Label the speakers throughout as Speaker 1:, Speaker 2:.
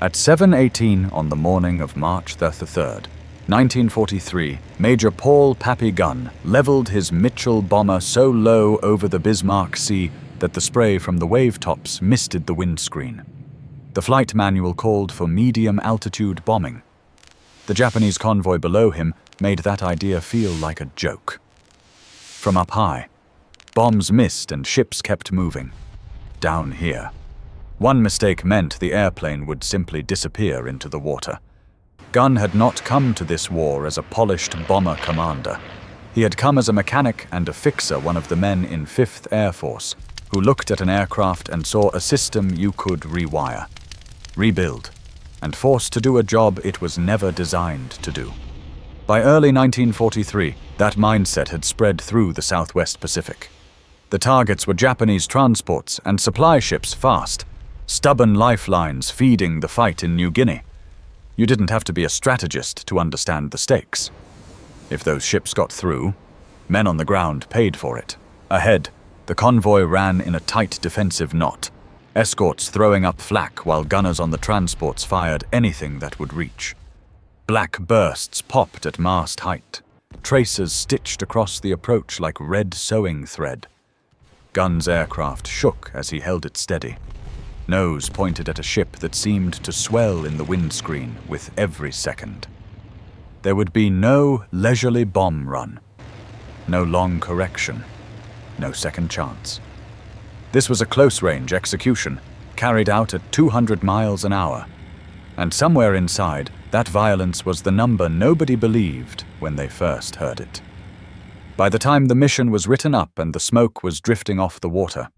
Speaker 1: At 7:18 on the morning of March 3rd, 1943, Major Paul Gunn leveled his Mitchell bomber so low over the Bismarck Sea that the spray from the wave tops misted the windscreen. The flight manual called for medium-altitude bombing. The Japanese convoy below him made that idea feel like a joke. From up high, bombs missed and ships kept moving. Down here, one mistake meant the airplane would simply disappear into the water. Gunn had not come to this war as a polished bomber commander. He had come as a mechanic and a fixer, one of the men in 5th Air Force, who looked at an aircraft and saw a system you could rewire, rebuild, and forced to do a job it was never designed to do. By early 1943, that mindset had spread through the Southwest Pacific. The targets were Japanese transports and supply ships fast, stubborn lifelines feeding the fight in New Guinea. You didn't have to be a strategist to understand the stakes. If those ships got through, men on the ground paid for it. Ahead, the convoy ran in a tight defensive knot, escorts throwing up flak while gunners on the transports fired anything that would reach. Black bursts popped at mast height, tracers stitched across the approach like red sewing thread. Gunn's aircraft shook as he held it steady. Nose pointed at a ship that seemed to swell in the windscreen with every second. There would be no leisurely bomb run, no long correction, no second chance. This was a close-range execution, carried out at 200 miles an hour. And somewhere inside, that violence was the number nobody believed when they first heard it. By the time the mission was written up and the smoke was drifting off the water,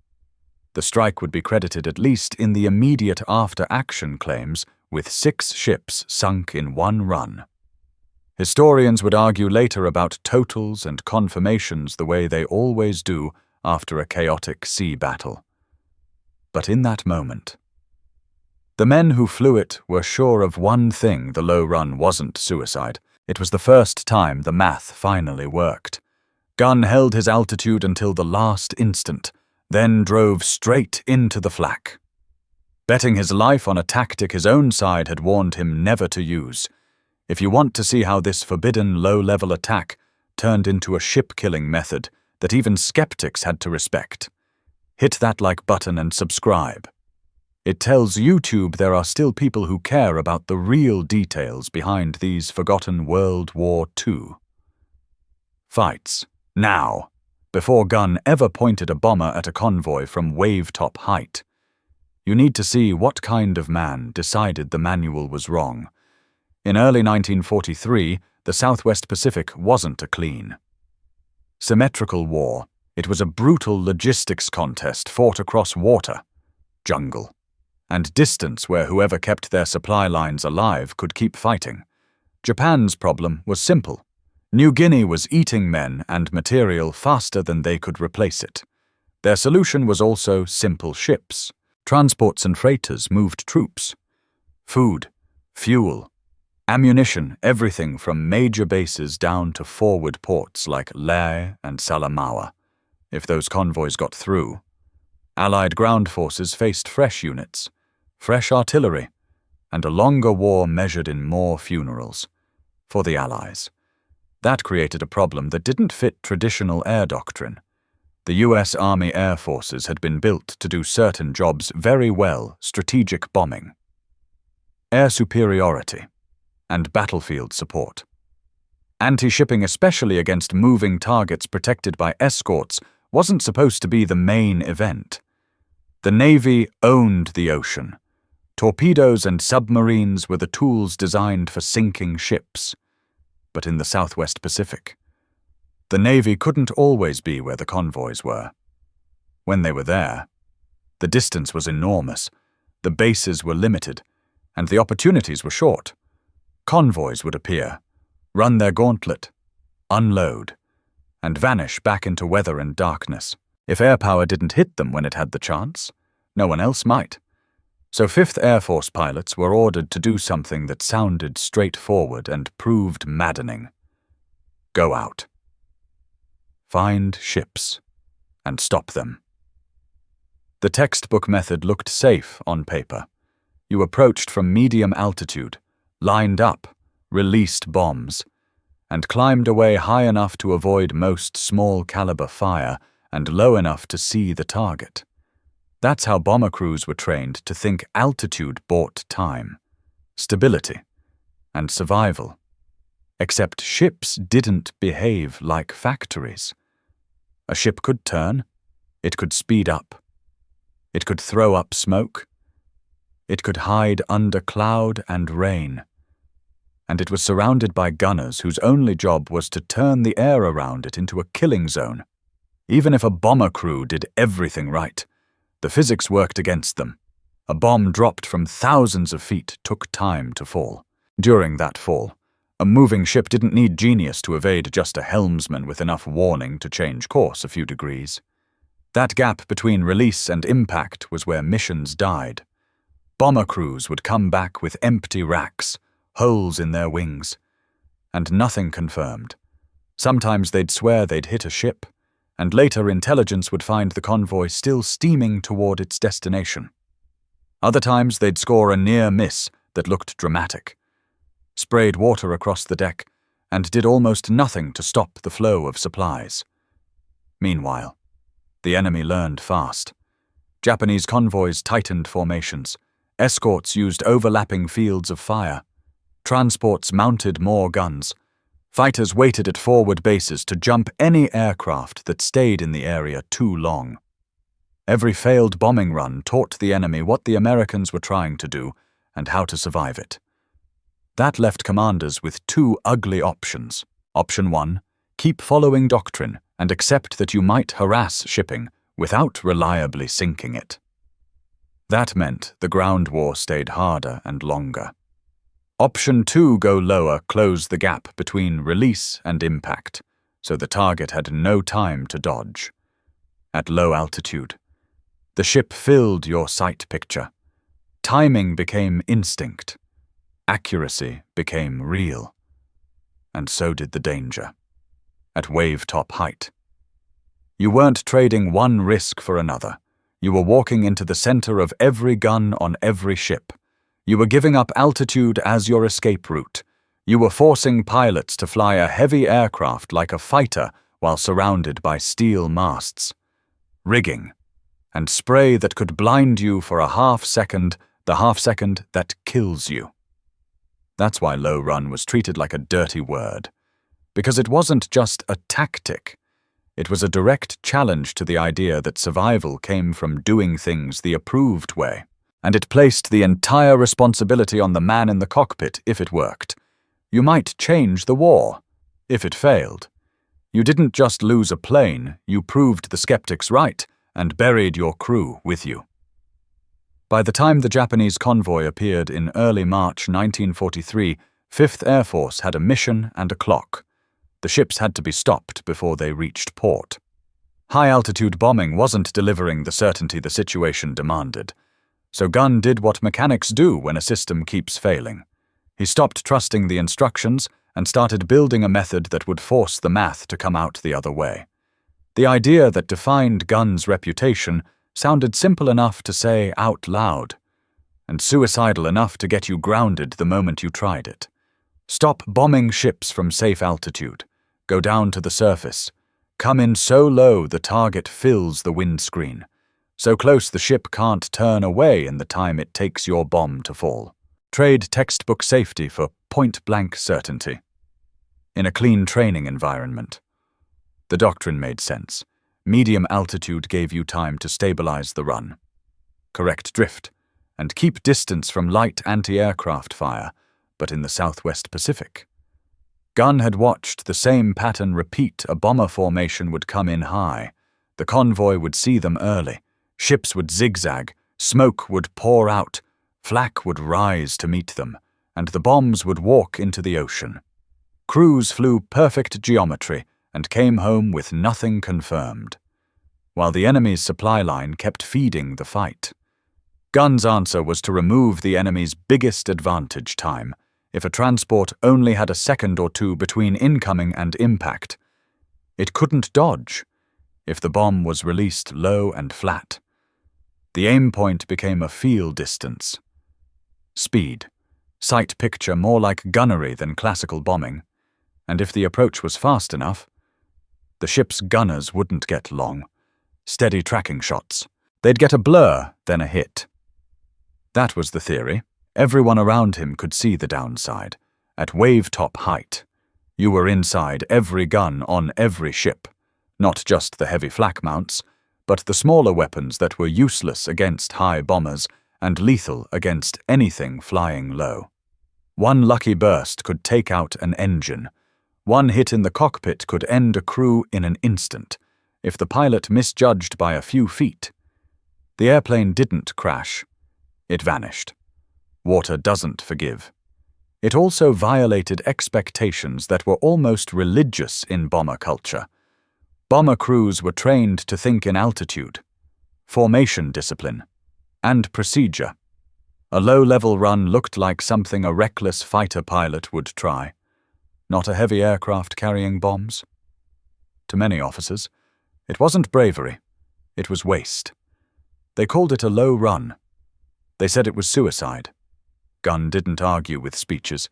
Speaker 1: the strike would be credited, at least in the immediate after-action claims, with 6 ships sunk in one run. Historians would argue later about totals and confirmations the way they always do after a chaotic sea battle. But in that moment, the men who flew it were sure of one thing: the low run wasn't suicide. It was the first time the math finally worked. Gunn held his altitude until the last instant, then drove straight into the flak, betting his life on a tactic his own side had warned him never to use. If you want to see how this forbidden low-level attack turned into a ship-killing method that even skeptics had to respect, hit that like button and subscribe. It tells YouTube there are still people who care about the real details behind these forgotten World War II fights. Now, before Gunn ever pointed a bomber at a convoy from wave-top height. You need to see what kind of man decided the manual was wrong. In early 1943, the Southwest Pacific wasn't a clean, symmetrical war. It was a brutal logistics contest fought across water, jungle, and distance where whoever kept their supply lines alive could keep fighting. Japan's problem was simple. New Guinea was eating men and material faster than they could replace it. Their solution was also simple ships. Transports and freighters moved troops, food, fuel, ammunition, everything from major bases down to forward ports like Lae and Salamaua. If those convoys got through, Allied ground forces faced fresh units, fresh artillery, and a longer war measured in more funerals for the Allies. That created a problem that didn't fit traditional air doctrine. The U.S. Army Air Forces had been built to do certain jobs very well: strategic bombing, air superiority, and battlefield support. Anti-shipping, especially against moving targets protected by escorts, wasn't supposed to be the main event. The Navy owned the ocean. Torpedoes and submarines were the tools designed for sinking ships. But in the Southwest Pacific, the Navy couldn't always be where the convoys were. When they were there, the distance was enormous, the bases were limited, and the opportunities were short. Convoys would appear, run their gauntlet, unload, and vanish back into weather and darkness. If air power didn't hit them when it had the chance, no one else might. So 5th Air Force pilots were ordered to do something that sounded straightforward and proved maddening. Go out. Find ships and stop them. The textbook method looked safe on paper. You approached from medium altitude, lined up, released bombs, and climbed away high enough to avoid most small-caliber fire and low enough to see the target. That's how bomber crews were trained to think altitude bought time, stability, and survival. Except ships didn't behave like factories. A ship could turn, it could speed up, it could throw up smoke, it could hide under cloud and rain, and it was surrounded by gunners whose only job was to turn the air around it into a killing zone. Even if a bomber crew did everything right, the physics worked against them. A bomb dropped from thousands of feet took time to fall. During that fall, a moving ship didn't need genius to evade just a helmsman with enough warning to change course a few degrees. That gap between release and impact was where missions died. Bomber crews would come back with empty racks, holes in their wings, and nothing confirmed. Sometimes they'd swear they'd hit a ship, and later intelligence would find the convoy still steaming toward its destination. Other times they'd score a near miss that looked dramatic, sprayed water across the deck, and did almost nothing to stop the flow of supplies. Meanwhile, the enemy learned fast. Japanese convoys tightened formations, escorts used overlapping fields of fire, transports mounted more guns, fighters waited at forward bases to jump any aircraft that stayed in the area too long. Every failed bombing run taught the enemy what the Americans were trying to do and how to survive it. That left commanders with two ugly options. Option 1, keep following doctrine and accept that you might harass shipping without reliably sinking it. That meant the ground war stayed harder and longer. Option 2, go lower, close the gap between release and impact, so the target had no time to dodge. At low altitude, the ship filled your sight picture. Timing became instinct. Accuracy became real. And so did the danger. At wave-top height, you weren't trading one risk for another. You were walking into the center of every gun on every ship. You were giving up altitude as your escape route. You were forcing pilots to fly a heavy aircraft like a fighter while surrounded by steel masts. Rigging, and spray that could blind you for a half-second, the half-second that kills you. That's why low run was treated like a dirty word. Because it wasn't just a tactic. It was a direct challenge to the idea that survival came from doing things the approved way. And it placed the entire responsibility on the man in the cockpit if it worked. You might change the war if it failed. You didn't just lose a plane, you proved the skeptics right and buried your crew with you. By the time the Japanese convoy appeared in early March 1943, 5th Air Force had a mission and a clock. The ships had to be stopped before they reached port. High-altitude bombing wasn't delivering the certainty the situation demanded. So Gunn did what mechanics do when a system keeps failing. He stopped trusting the instructions and started building a method that would force the math to come out the other way. The idea that defined Gunn's reputation sounded simple enough to say out loud, and suicidal enough to get you grounded the moment you tried it. Stop bombing ships from safe altitude. Go down to the surface. Come in so low the target fills the windscreen. So close the ship can't turn away in the time it takes your bomb to fall. Trade textbook safety for point-blank certainty. In a clean training environment. The doctrine made sense. Medium altitude gave you time to stabilize the run, correct drift, and keep distance from light anti-aircraft fire, but in the Southwest Pacific. Gunn had watched the same pattern repeat. A bomber formation would come in high. The convoy would see them early. Ships would zigzag, smoke would pour out, flak would rise to meet them, and the bombs would walk into the ocean. Crews flew perfect geometry and came home with nothing confirmed, while the enemy's supply line kept feeding the fight. Gunn's answer was to remove the enemy's biggest advantage, time. If a transport only had a second or two between incoming and impact, it couldn't dodge. If the bomb was released low and flat, the aim point became a field distance. Speed. Sight picture more like gunnery than classical bombing. And if the approach was fast enough, the ship's gunners wouldn't get long. Steady tracking shots. They'd get a blur, then a hit. That was the theory. Everyone around him could see the downside. At wave-top height, you were inside every gun on every ship. Not just the heavy flak mounts, but the smaller weapons that were useless against high bombers and lethal against anything flying low. One lucky burst could take out an engine. One hit in the cockpit could end a crew in an instant, if the pilot misjudged by a few feet. The airplane didn't crash. It vanished. Water doesn't forgive. It also violated expectations that were almost religious in bomber culture. Bomber crews were trained to think in altitude, formation discipline, and procedure. A low-level run looked like something a reckless fighter pilot would try, not a heavy aircraft carrying bombs. To many officers, it wasn't bravery, it was waste. They called it a low run. They said it was suicide. Gunn didn't argue with speeches.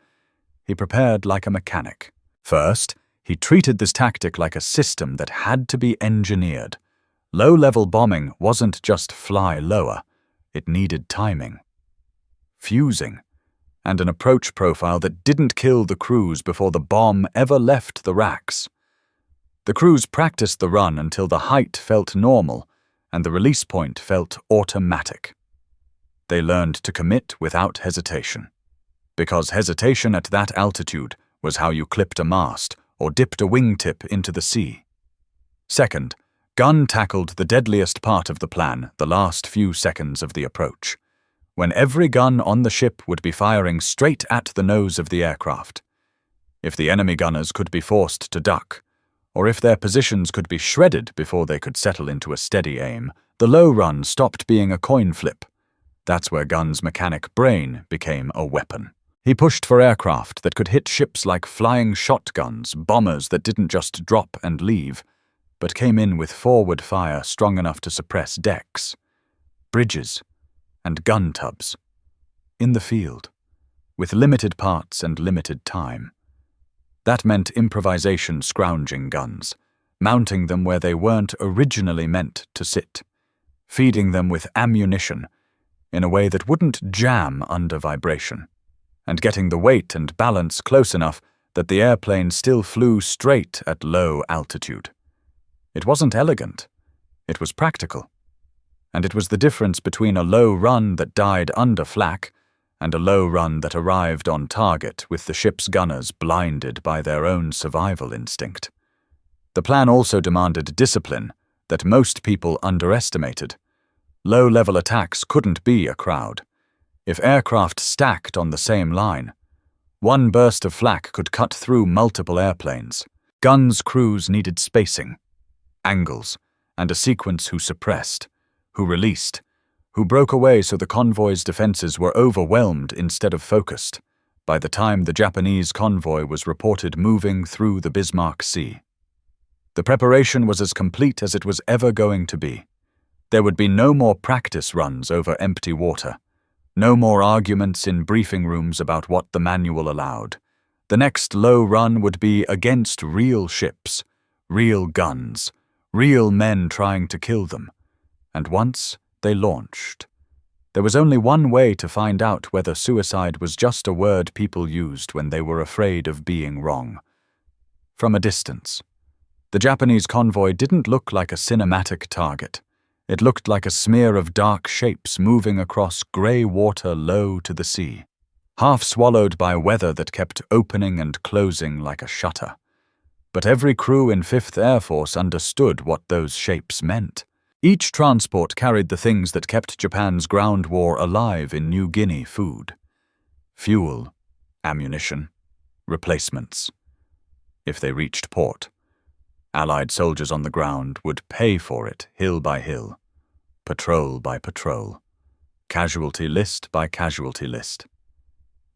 Speaker 1: He prepared like a mechanic. First, he treated this tactic like a system that had to be engineered. Low-level bombing wasn't just fly lower. It needed timing, fusing, and an approach profile that didn't kill the crews before the bomb ever left the racks. The crews practiced the run until the height felt normal and the release point felt automatic. They learned to commit without hesitation, because hesitation at that altitude was how you clipped a mast or dipped a wingtip into the sea. Second, Gunn tackled the deadliest part of the plan, the last few seconds of the approach, when every gun on the ship would be firing straight at the nose of the aircraft. If the enemy gunners could be forced to duck, or if their positions could be shredded before they could settle into a steady aim, the low run stopped being a coin flip. That's where Gunn's mechanic brain became a weapon. He pushed for aircraft that could hit ships like flying shotguns, bombers that didn't just drop and leave, but came in with forward fire strong enough to suppress decks, bridges, and gun tubs. In the field, with limited parts and limited time. That meant improvisation scrounging guns, mounting them where they weren't originally meant to sit, feeding them with ammunition in a way that wouldn't jam under vibration, and getting the weight and balance close enough that the airplane still flew straight at low altitude. It wasn't elegant, it was practical. And it was the difference between a low run that died under flak and a low run that arrived on target with the ship's gunners blinded by their own survival instinct. The plan also demanded discipline that most people underestimated. Low-level attacks couldn't be a crowd. If aircraft stacked on the same line, one burst of flak could cut through multiple airplanes. Guns' crews needed spacing, angles, and a sequence who suppressed, who released, who broke away so the convoy's defenses were overwhelmed instead of focused by the time the Japanese convoy was reported moving through the Bismarck Sea. The preparation was as complete as it was ever going to be. There would be no more practice runs over empty water, no more arguments in briefing rooms about what the manual allowed. The next low run would be against real ships, real guns, real men trying to kill them. And once they launched, there was only one way to find out whether suicide was just a word people used when they were afraid of being wrong. From a distance, the Japanese convoy didn't look like a cinematic target. It looked like a smear of dark shapes moving across grey water low to the sea, half swallowed by weather that kept opening and closing like a shutter. But every crew in 5th Air Force understood what those shapes meant. Each transport carried the things that kept Japan's ground war alive in New Guinea: food, fuel, ammunition, replacements. If they reached port, Allied soldiers on the ground would pay for it hill by hill, patrol by patrol, casualty list by casualty list.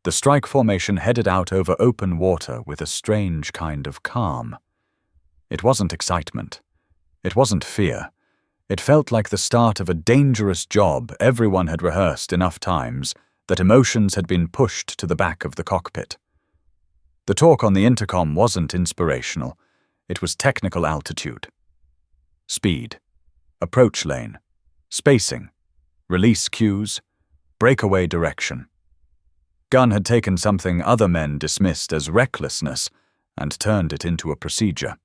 Speaker 1: The strike formation headed out over open water with a strange kind of calm. It wasn't excitement. It wasn't fear. It felt like the start of a dangerous job everyone had rehearsed enough times that emotions had been pushed to the back of the cockpit. The talk on the intercom wasn't inspirational. It was technical altitude. Speed, approach lane, spacing, release cues, breakaway direction. Gunn had taken something other men dismissed as recklessness and turned it into a procedure.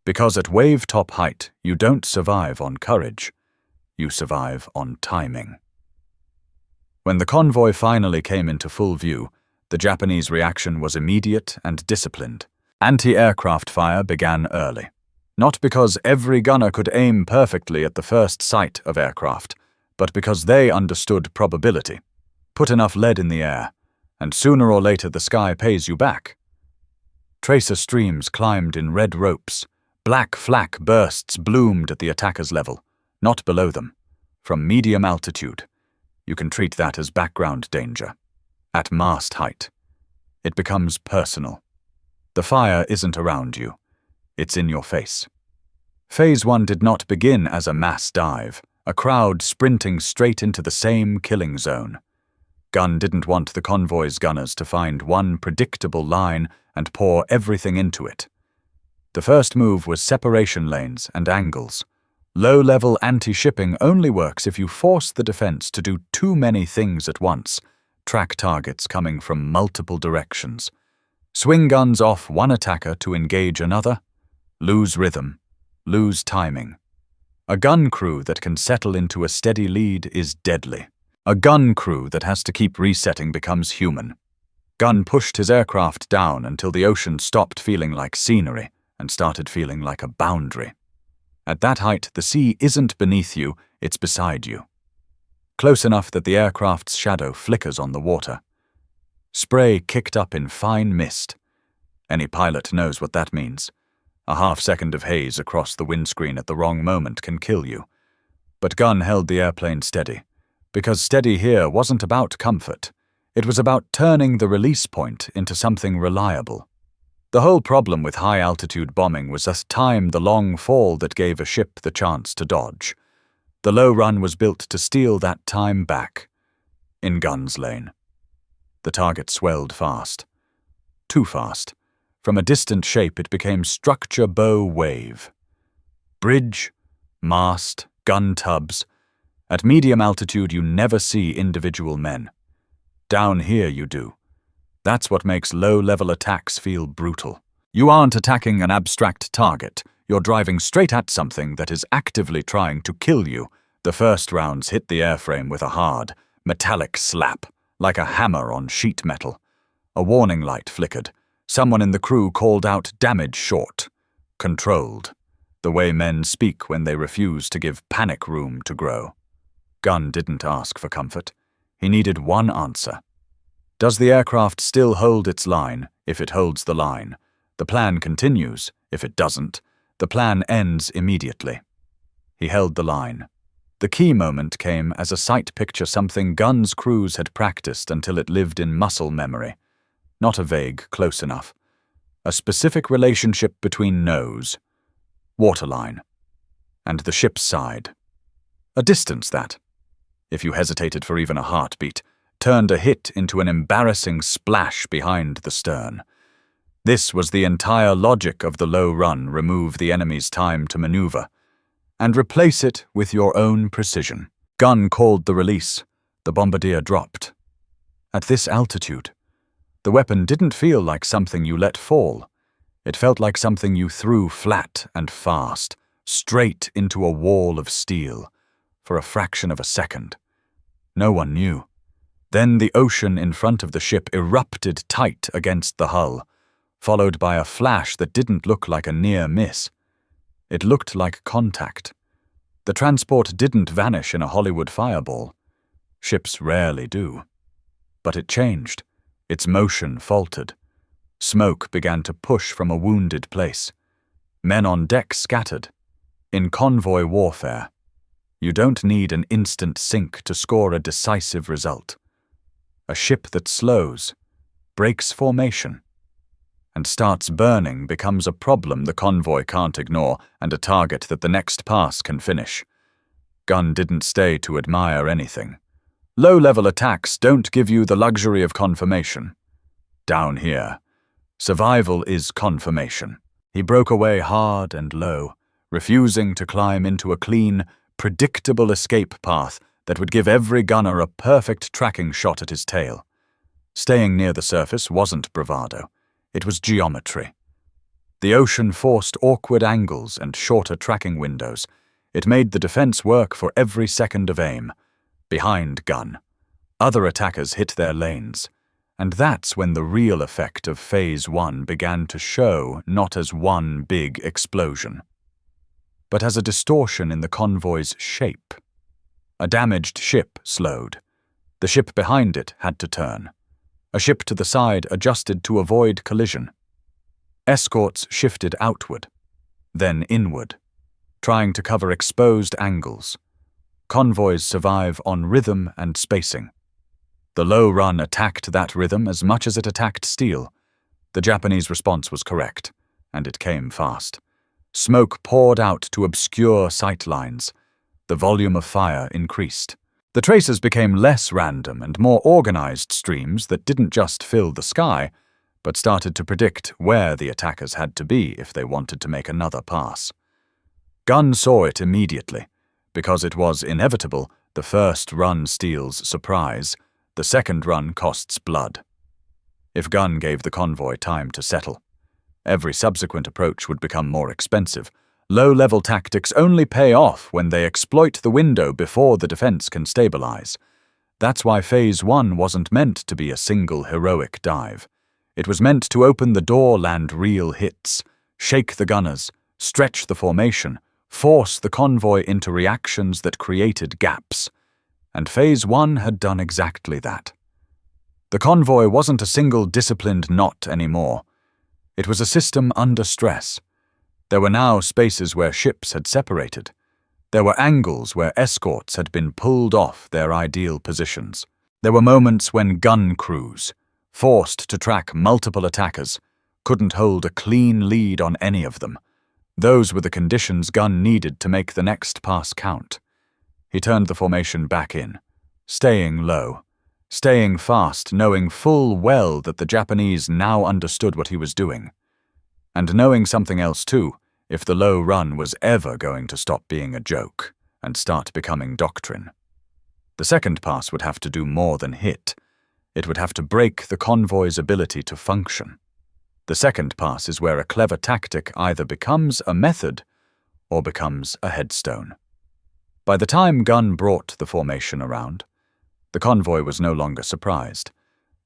Speaker 1: Because at wave-top height, you don't survive on courage. You survive on timing. When the convoy finally came into full view, the Japanese reaction was immediate and disciplined. Anti-aircraft fire began early. Not because every gunner could aim perfectly at the first sight of aircraft, but because they understood probability. Put enough lead in the air, and sooner or later the sky pays you back. Tracer streams climbed in red ropes. Black flak bursts bloomed at the attacker's level, not below them. From medium altitude, you can treat that as background danger. At mast height, it becomes personal. The fire isn't around you. It's in your face. Phase 1 did not begin as a mass dive, a crowd sprinting straight into the same killing zone. Gunn didn't want the convoy's gunners to find one predictable line and pour everything into it. The first move was separation lanes and angles. Low-level anti-shipping only works if you force the defense to do too many things at once, track targets coming from multiple directions. Swing guns off one attacker to engage another. Lose rhythm. Lose timing. A gun crew that can settle into a steady lead is deadly. A gun crew that has to keep resetting becomes human. Gunn pushed his aircraft down until the ocean stopped feeling like scenery and started feeling like a boundary. At that height, the sea isn't beneath you, it's beside you. Close enough that the aircraft's shadow flickers on the water. Spray kicked up in fine mist. Any pilot knows what that means. A half-second of haze across the windscreen at the wrong moment can kill you. But Gunn held the airplane steady, because steady here wasn't about comfort. It was about turning the release point into something reliable. The whole problem with high-altitude bombing was to time the long fall that gave a ship the chance to dodge. The low run was built to steal that time back. In Gunn's lane. The target swelled fast. Too fast. From a distant shape it became structure bow wave. Bridge, mast, gun tubs. At medium altitude you never see individual men. Down here you do. That's what makes low-level attacks feel brutal. You aren't attacking an abstract target. You're driving straight at something that is actively trying to kill you. The first rounds hit the airframe with a hard, metallic slap, like a hammer on sheet metal. A warning light flickered. Someone in the crew called out damage short. Controlled. The way men speak when they refuse to give panic room to grow. Gunn didn't ask for comfort. He needed one answer. Does the aircraft still hold its line? If it holds the line, the plan continues. If it doesn't, the plan ends immediately. He held the line. The key moment came as a sight picture something Gunn's crews had practiced until it lived in muscle memory. Not a vague close enough. A specific relationship between nose, waterline, and the ship's side. A distance that, if you hesitated for even a heartbeat, turned a hit into an embarrassing splash behind the stern. This was the entire logic of the low run: remove the enemy's time to maneuver, and replace it with your own precision. Gunn called the release. The bombardier dropped. At this altitude, the weapon didn't feel like something you let fall. It felt like something you threw flat and fast, straight into a wall of steel, for a fraction of a second. No one knew. Then the ocean in front of the ship erupted tight against the hull, followed by a flash that didn't look like a near miss. It looked like contact. The transport didn't vanish in a Hollywood fireball. Ships rarely do. But it changed. Its motion faltered. Smoke began to push from a wounded place. Men on deck scattered. In convoy warfare, you don't need an instant sink to score a decisive result. A ship that slows, breaks formation, and starts burning becomes a problem the convoy can't ignore and a target that the next pass can finish. Gunn didn't stay to admire anything. Low-level attacks don't give you the luxury of confirmation. Down here, survival is confirmation. He broke away hard and low, refusing to climb into a clean, predictable escape path that would give every gunner a perfect tracking shot at his tail. Staying near the surface wasn't bravado. It was geometry. The ocean forced awkward angles and shorter tracking windows. It made the defense work for every second of aim. Behind Gunn, other attackers hit their lanes. And that's when the real effect of Phase 1 began to show, not as one big explosion, but as a distortion in the convoy's shape. A damaged ship slowed. The ship behind it had to turn. A ship to the side adjusted to avoid collision. Escorts shifted outward, then inward, trying to cover exposed angles. Convoys survive on rhythm and spacing. The low run attacked that rhythm as much as it attacked steel. The Japanese response was correct, and it came fast. Smoke poured out to obscure sight lines. The volume of fire increased. The tracers became less random and more organized streams that didn't just fill the sky, but started to predict where the attackers had to be if they wanted to make another pass. Gunn saw it immediately. Because it was inevitable, the first run steals surprise. The second run costs blood. If Gunn gave the convoy time to settle, every subsequent approach would become more expensive. Low-level tactics only pay off when they exploit the window before the defense can stabilize. That's why Phase 1 wasn't meant to be a single heroic dive. It was meant to open the door, land real hits, shake the gunners, stretch the formation, force the convoy into reactions that created gaps. And Phase 1 had done exactly that. The convoy wasn't a single disciplined knot anymore. It was a system under stress. There were now spaces where ships had separated. There were angles where escorts had been pulled off their ideal positions. There were moments when gun crews, forced to track multiple attackers, couldn't hold a clean lead on any of them. Those were the conditions Gunn needed to make the next pass count. He turned the formation back in, staying low, staying fast, knowing full well that the Japanese now understood what he was doing. And knowing something else too, if the low run was ever going to stop being a joke and start becoming doctrine. The second pass would have to do more than hit. It would have to break the convoy's ability to function. The second pass is where a clever tactic either becomes a method or becomes a headstone. By the time Gunn brought the formation around, the convoy was no longer surprised.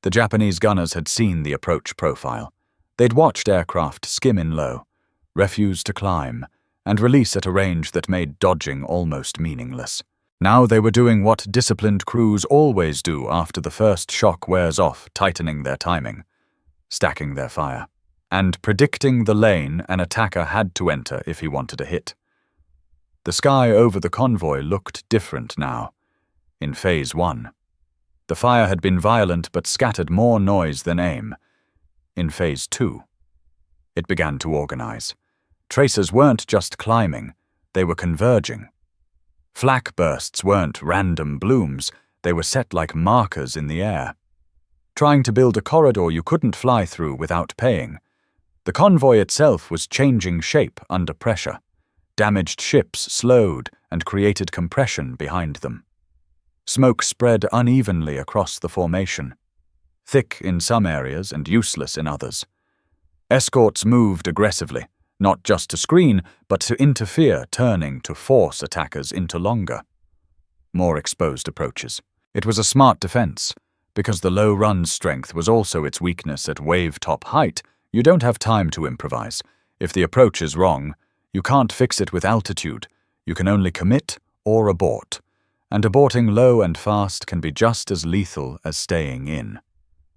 Speaker 1: The Japanese gunners had seen the approach profile. They'd watched aircraft skim in low, refuse to climb, and release at a range that made dodging almost meaningless. Now they were doing what disciplined crews always do after the first shock wears off, tightening their timing, stacking their fire, and predicting the lane an attacker had to enter if he wanted a hit. The sky over the convoy looked different now. In Phase 1, the fire had been violent but scattered more noise than aim. In Phase 2, it began to organize. Tracers weren't just climbing, they were converging. Flak bursts weren't random blooms, they were set like markers in the air. Trying to build a corridor you couldn't fly through without paying. The convoy itself was changing shape under pressure. Damaged ships slowed and created compression behind them. Smoke spread unevenly across the formation, thick in some areas and useless in others. Escorts moved aggressively, not just to screen, but to interfere, turning to force attackers into longer, more exposed approaches. It was a smart defense. Because the low run strength was also its weakness at wave-top height, you don't have time to improvise. If the approach is wrong, you can't fix it with altitude. You can only commit or abort. And aborting low and fast can be just as lethal as staying in.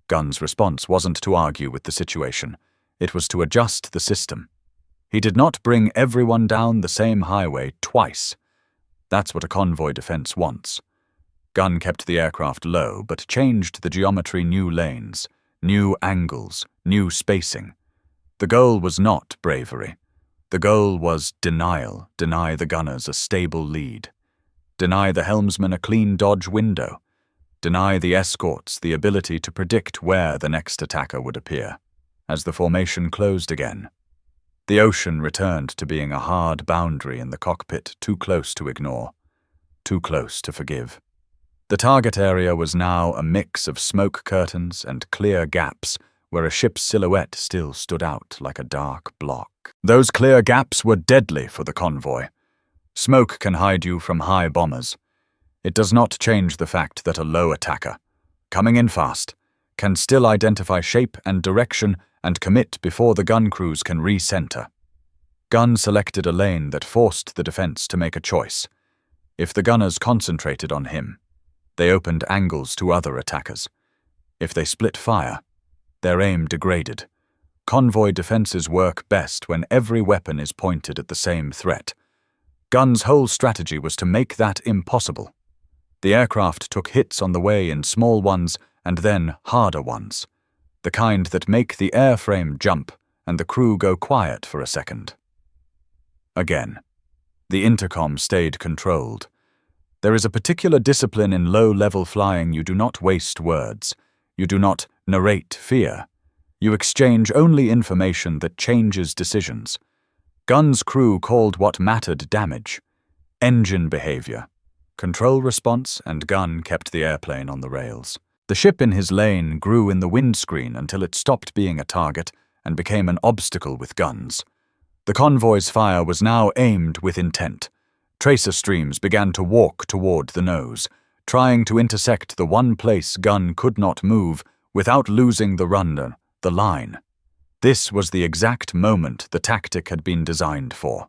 Speaker 1: Gunn's response wasn't to argue with the situation. It was to adjust the system. He did not bring everyone down the same highway twice. That's what a convoy defense wants. Gunn kept the aircraft low, but changed the geometry, new lanes, new angles, new spacing. The goal was not bravery. The goal was denial, deny the gunners a stable lead. Deny the helmsman a clean dodge window. deny the escorts the ability to predict where the next attacker would appear. As the formation closed again, the ocean returned to being a hard boundary in the cockpit, too close to ignore, too close to forgive. The target area was now a mix of smoke curtains and clear gaps where a ship's silhouette still stood out like a dark block. Those clear gaps were deadly for the convoy. Smoke can hide you from high bombers. It does not change the fact that a low attacker, coming in fast, can still identify shape and direction and commit before the gun crews can re-center. Gunn selected a lane that forced the defense to make a choice. If the gunners concentrated on him, they opened angles to other attackers. If they split fire, their aim degraded. Convoy defenses work best when every weapon is pointed at the same threat. Gunn's whole strategy was to make that impossible. The aircraft took hits on the way in small ones and then harder ones, the kind that make the airframe jump and the crew go quiet for a second. Again, the intercom stayed controlled. There is a particular discipline in low-level flying. You do not waste words. You do not narrate fear. You exchange only information that changes decisions. Gunn's crew called what mattered damage, engine behavior, control response, and Gunn kept the airplane on the rails. The ship in his lane grew in the windscreen until it stopped being a target and became an obstacle with guns. The convoy's fire was now aimed with intent. Tracer streams began to walk toward the nose, trying to intersect the one place Gunn could not move without losing the runner, the line. This was the exact moment the tactic had been designed for.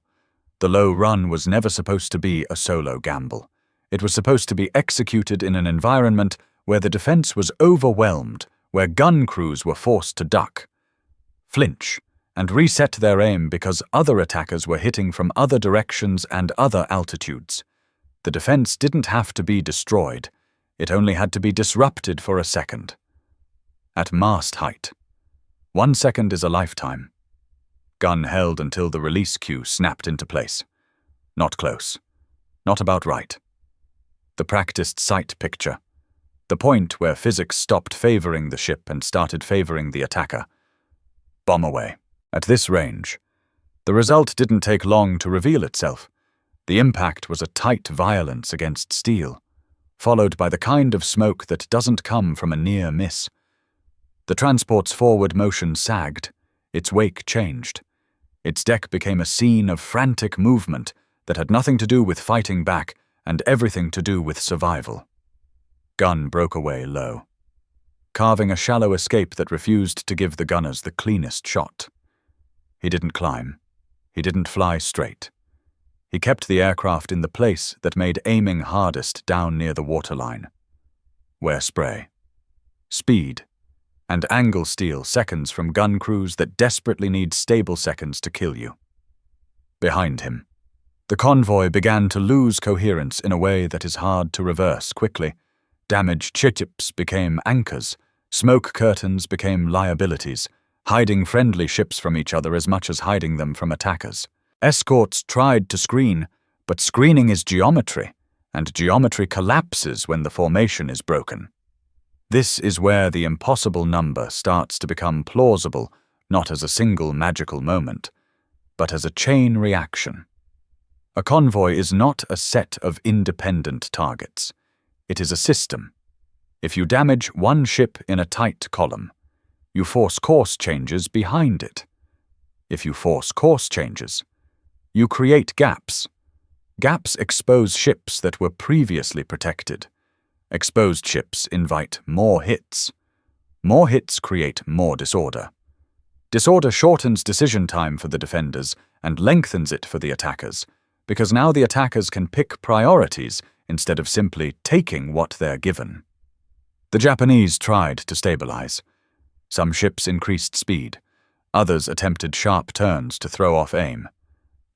Speaker 1: The low run was never supposed to be a solo gamble. It was supposed to be executed in an environment where the defense was overwhelmed, where gun crews were forced to duck, flinch, and reset their aim because other attackers were hitting from other directions and other altitudes. The defense didn't have to be destroyed. It only had to be disrupted for a second. At mast height, 1 second is a lifetime. Gunn held until the release cue snapped into place. Not close. Not about right. The practiced sight picture. The point where physics stopped favoring the ship and started favoring the attacker. Bomb away. At this range, the result didn't take long to reveal itself. The impact was a tight violence against steel, followed by the kind of smoke that doesn't come from a near miss. The transport's forward motion sagged, its wake changed. Its deck became a scene of frantic movement that had nothing to do with fighting back and everything to do with survival. Gunn broke away low, carving a shallow escape that refused to give the gunners the cleanest shot. He didn't climb. He didn't fly straight. He kept the aircraft in the place that made aiming hardest down near the waterline, where spray, speed, and angle steal seconds from gun crews that desperately need stable seconds to kill you. Behind him, the convoy began to lose coherence in a way that is hard to reverse quickly. Damaged ships became anchors, smoke curtains became liabilities, hiding friendly ships from each other as much as hiding them from attackers. Escorts tried to screen, but screening is geometry, and geometry collapses when the formation is broken. This is where the impossible number starts to become plausible, not as a single magical moment, but as a chain reaction. A convoy is not a set of independent targets. It is a system. If you damage one ship in a tight column, you force course changes behind it. If you force course changes, you create gaps. Gaps expose ships that were previously protected. Exposed ships invite more hits. More hits create more disorder. Disorder shortens decision time for the defenders and lengthens it for the attackers, because now the attackers can pick priorities instead of simply taking what they're given. The Japanese tried to stabilize. Some ships increased speed. Others attempted sharp turns to throw off aim.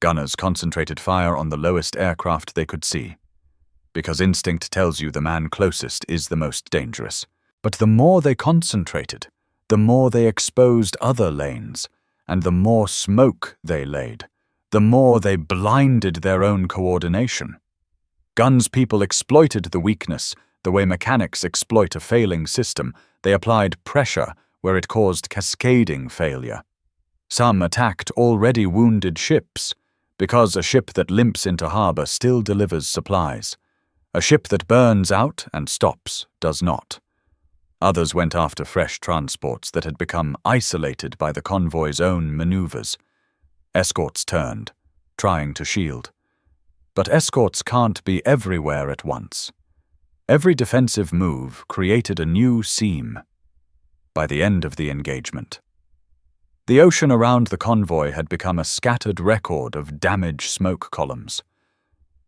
Speaker 1: Gunners concentrated fire on the lowest aircraft they could see, because instinct tells you the man closest is the most dangerous. But the more they concentrated, the more they exposed other lanes, and the more smoke they laid, the more they blinded their own coordination. Gunn's people exploited the weakness the way mechanics exploit a failing system, they applied pressure where it caused cascading failure. Some attacked already wounded ships, because a ship that limps into harbor still delivers supplies. A ship that burns out and stops does not. Others went after fresh transports that had become isolated by the convoy's own maneuvers. Escorts turned, trying to shield. But escorts can't be everywhere at once. Every defensive move created a new seam. By the end of the engagement, the ocean around the convoy had become a scattered record of damaged smoke columns.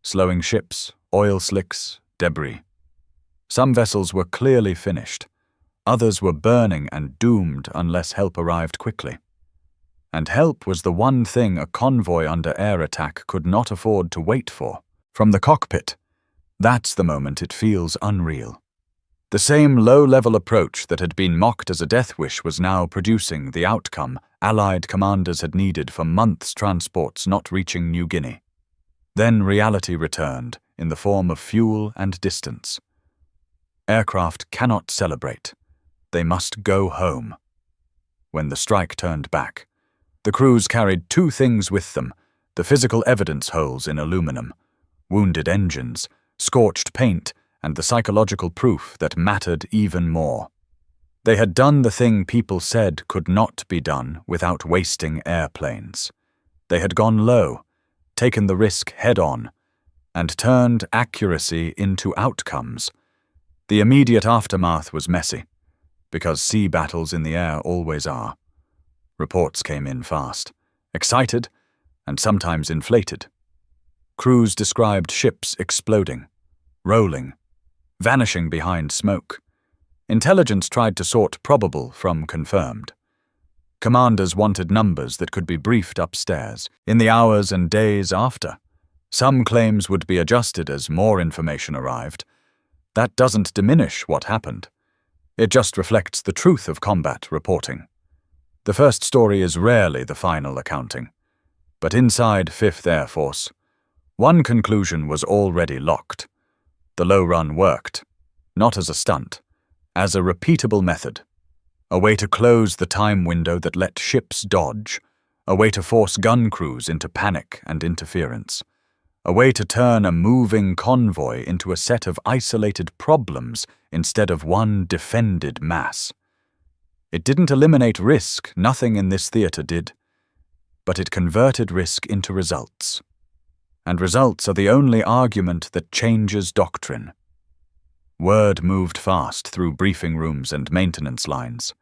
Speaker 1: Slowing ships, oil slicks, debris. Some vessels were clearly finished. Others were burning and doomed unless help arrived quickly. And help was the one thing a convoy under air attack could not afford to wait for. From the cockpit, that's the moment it feels unreal. The same low-level approach that had been mocked as a death wish was now producing the outcome Allied commanders had needed for months' transports not reaching New Guinea. Then reality returned in the form of fuel and distance. Aircraft cannot celebrate. They must go home. When the strike turned back, the crews carried two things with them: the physical evidence holes in aluminum, wounded engines, scorched paint, and the psychological proof that mattered even more. They had done the thing people said could not be done without wasting airplanes. They had gone low, taken the risk head-on, and turned accuracy into outcomes. The immediate aftermath was messy, because sea battles in the air always are. Reports came in fast, excited, and sometimes inflated. Crews described ships exploding, rolling, vanishing behind smoke. Intelligence tried to sort probable from confirmed. Commanders wanted numbers that could be briefed upstairs in the hours and days after. Some claims would be adjusted as more information arrived. That doesn't diminish what happened. It just reflects the truth of combat reporting. The first story is rarely the final accounting. But inside 5th Air Force, one conclusion was already locked. The low run worked, not as a stunt, as a repeatable method. A way to close the time window that let ships dodge. A way to force gun crews into panic and interference. A way to turn a moving convoy into a set of isolated problems instead of one defended mass. It didn't eliminate risk, nothing in this theater did. But it converted risk into results. And results are the only argument that changes doctrine. Word moved fast through briefing rooms and maintenance lines.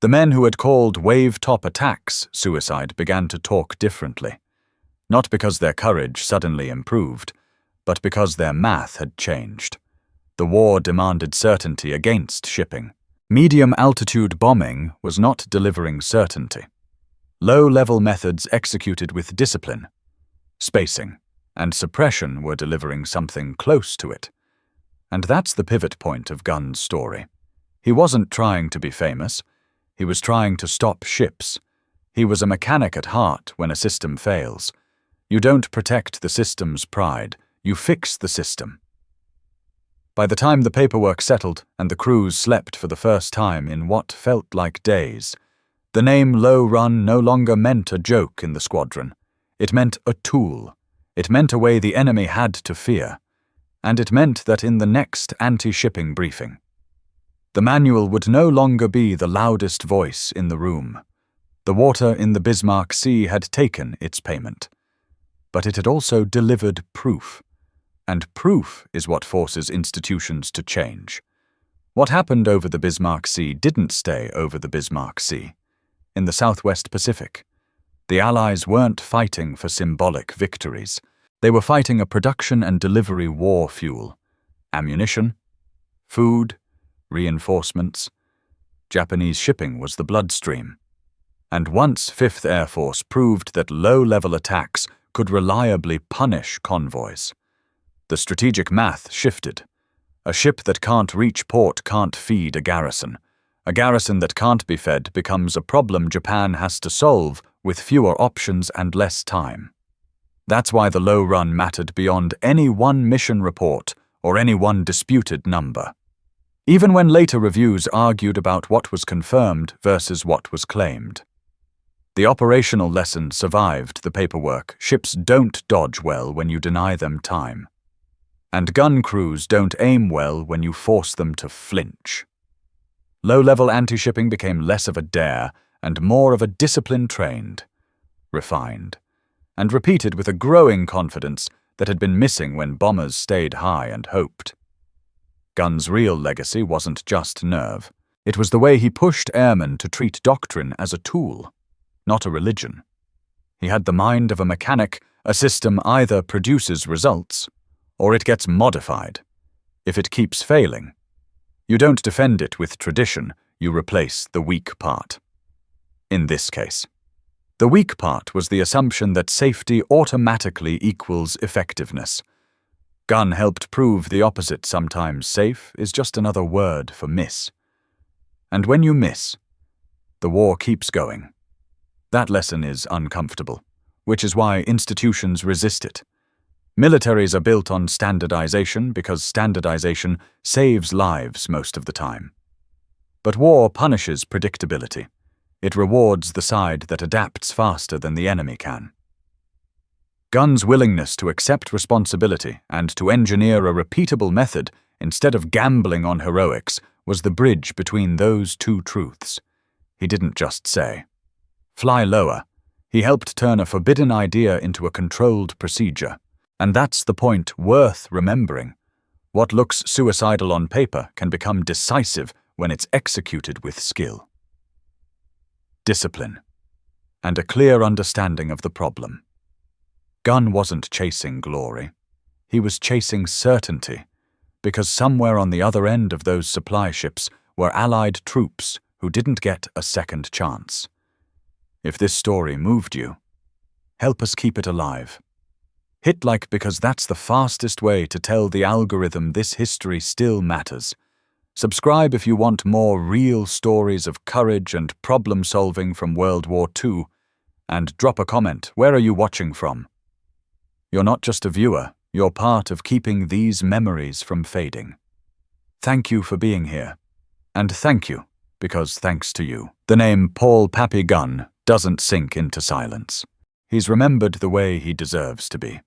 Speaker 1: The men who had called wave-top attacks suicide began to talk differently. Not because their courage suddenly improved, but because their math had changed. The war demanded certainty against shipping. Medium-altitude bombing was not delivering certainty. Low-level methods executed with discipline, spacing, and suppression were delivering something close to it. And that's the pivot point of Gunn's story. He wasn't trying to be famous. He was trying to stop ships. He was a mechanic at heart when a system fails. You don't protect the system's pride. You fix the system. By the time the paperwork settled and the crews slept for the first time in what felt like days, the name Low Run no longer meant a joke in the squadron. It meant a tool. It meant a way the enemy had to fear. And it meant that in the next anti-shipping briefing, the manual would no longer be the loudest voice in the room. The water in the Bismarck Sea had taken its payment. But it had also delivered proof. And proof is what forces institutions to change. What happened over the Bismarck Sea didn't stay over the Bismarck Sea. In the Southwest Pacific, the Allies weren't fighting for symbolic victories. They were fighting a production and delivery war fuel. Ammunition, food, reinforcements. Japanese shipping was the bloodstream. And once 5th Air Force proved that low-level attacks could reliably punish convoys, the strategic math shifted. A ship that can't reach port can't feed a garrison. A garrison that can't be fed becomes a problem Japan has to solve with fewer options and less time. That's why the low run mattered beyond any one mission report or any one disputed number. Even when later reviews argued about what was confirmed versus what was claimed. The operational lesson survived the paperwork. Ships don't dodge well when you deny them time. And gun crews don't aim well when you force them to flinch. Low-level anti-shipping became less of a dare and more of a discipline trained, refined, and repeated with a growing confidence that had been missing when bombers stayed high and hoped. Gunn's real legacy wasn't just nerve. It was the way he pushed airmen to treat doctrine as a tool, not a religion. He had the mind of a mechanic. A system either produces results, or it gets modified. If it keeps failing, you don't defend it with tradition, you replace the weak part. In this case, the weak part was the assumption that safety automatically equals effectiveness. Gunn helped prove the opposite. Sometimes safe is just another word for miss. And when you miss, the war keeps going. That lesson is uncomfortable, which is why institutions resist it. Militaries are built on standardization because standardization saves lives most of the time. But war punishes predictability. It rewards the side that adapts faster than the enemy can. Gunn's willingness to accept responsibility and to engineer a repeatable method instead of gambling on heroics was the bridge between those two truths. He didn't just say, "Fly lower." He helped turn a forbidden idea into a controlled procedure. And that's the point worth remembering. What looks suicidal on paper can become decisive when it's executed with skill. Discipline, and a clear understanding of the problem. Gunn wasn't chasing glory. He was chasing certainty, because somewhere on the other end of those supply ships were Allied troops who didn't get a second chance. If this story moved you, help us keep it alive. Hit like, because that's the fastest way to tell the algorithm this history still matters. Subscribe if you want more real stories of courage and problem-solving from World War II. And drop a comment. Where are you watching from? You're not just a viewer, you're part of keeping these memories from fading. Thank you for being here. And thank you, because thanks to you, the name Paul Gunn doesn't sink into silence. He's remembered the way he deserves to be.